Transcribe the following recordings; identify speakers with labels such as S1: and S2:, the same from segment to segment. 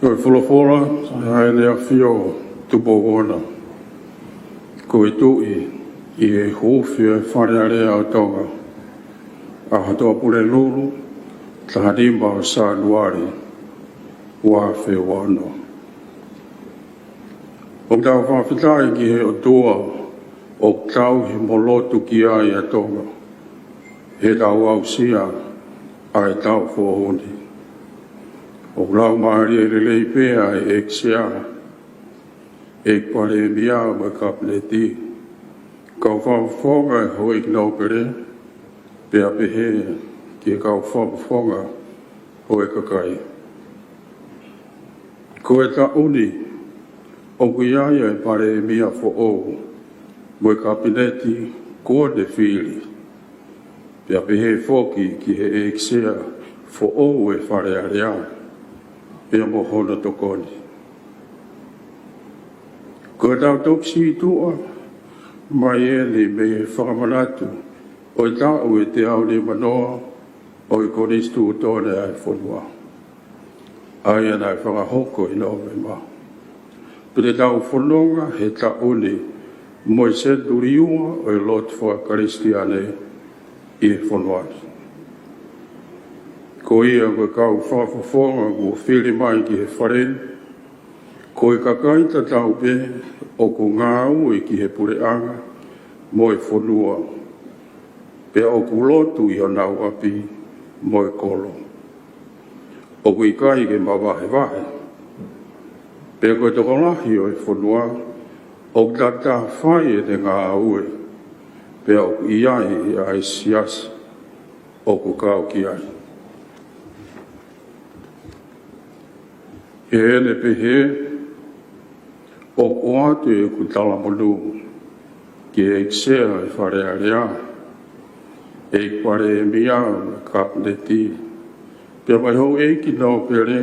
S1: Koe folofola, hae lea fio tupo ona. Koe tui i e Huufi e Falealea o Tonga. A hatoa pule lulu, tahadimba o sa nuari, ua fe wano. O tau whawhitai ki he o tua, o tau he molotu ki ai a Tonga. He tau au sia, ai tau whohoni. O lau maari e lelei pēa e eksia, e pare e mia ma kapneti. Kau whawhonga e hoi ki nau pere, pēa pehe ki e kau whawhonga hoi kakai. Ko e ta uni, o kuiaia e pare e mia fo ou, mo e kapneti kua de whiri. Pēa pehe whoki ki he eksia fo ou e Falealea. Pea mo hona tokoni. Ko tau toksi tua, mai ele me whakamanatu, o i tau e te au ne manoa, o i konistu o tōne ai whanua. Ai anai whakahoko i nao me ma. Pere tau whanonga he ta uni, mo i senturiua o i lot whakaristiane i whanuani. Ko ia koe kau whawhawhonga ko whiri mai ki he wharen. Ko i kakaita tau pe o ko ngāu i ki he pureanga mo e whanua. Pea o ku lotu i hanau api mo e kolo. O ku i kai ke mawahe wahe. Pea koe toko lahi o e whanua o tata whai e te ngāu e. Pea o ku iai i ai sias o ku kau ki ai. E ene pehe, o koate e ku talamonu, ki e eksea e Falealea, e pare e mia kapneti, pia mai hou e ki nao pere,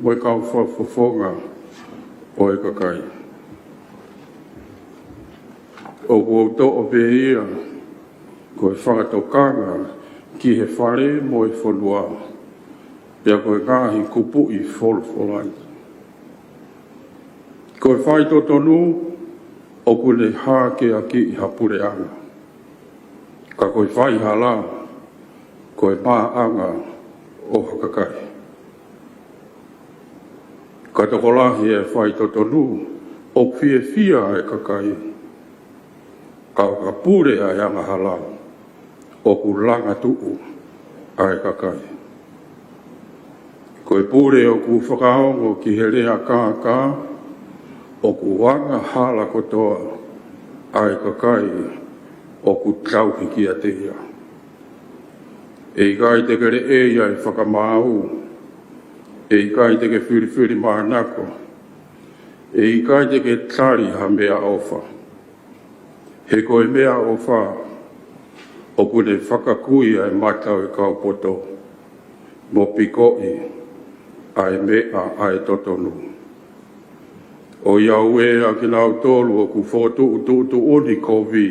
S1: mo e kau whawhawhonga o e kakai. O kouto o pehia, ko e whakatokanga ki he whare mo e whanua, pia ko e ngahi kupu i folofola. Ko e whai to tonu, o kune hāke a ki i hapureanga. Ka koe whai hala, ko e māanga o hakakai. Ka toko lahi e whai to tonu, o fie fia e kakai. Ka o ka pure a yanga hala, o ku langa tuu a e kakai. Ko e pure o ku whakaongo ki he rea kākā, o ku wanga hala kotoa ai kakai o ku trauhi ki a teia. E i kai te kere eia i whakamāu, e i kai te ke whiri mānako, e i kai te ke tari ha mea ofa. He koe mea ofa, o kune whakakui ai matau e kaupoto, mo pikoi ai mea ai totonu. O iau e a ki nau tolu o ku whotu utu uni kovi.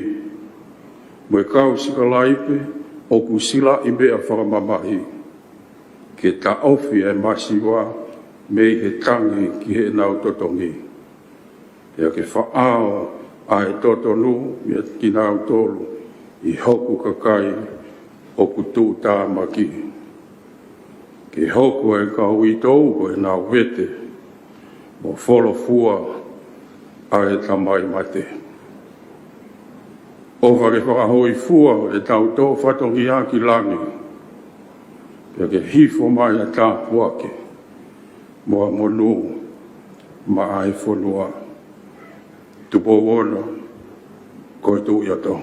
S1: Mo e kau sika laipe o ku sila i mea whakamamahi. Ke ta ofi e masiwa me he tangi ki he nau totongi. Ea ke whaao a e totonu me ki nau tolu i hoku kakai o ku tū tāmaki. Ke hoku e kau i tau ko e nau vete. O folofua a e tamai mate. O whake whakahoi fua e tau tō whatongi a ki langi. Pea ke hifo mai a tā puake. Moa monu ma ai whanua. Tupo ona, koe tū i ato.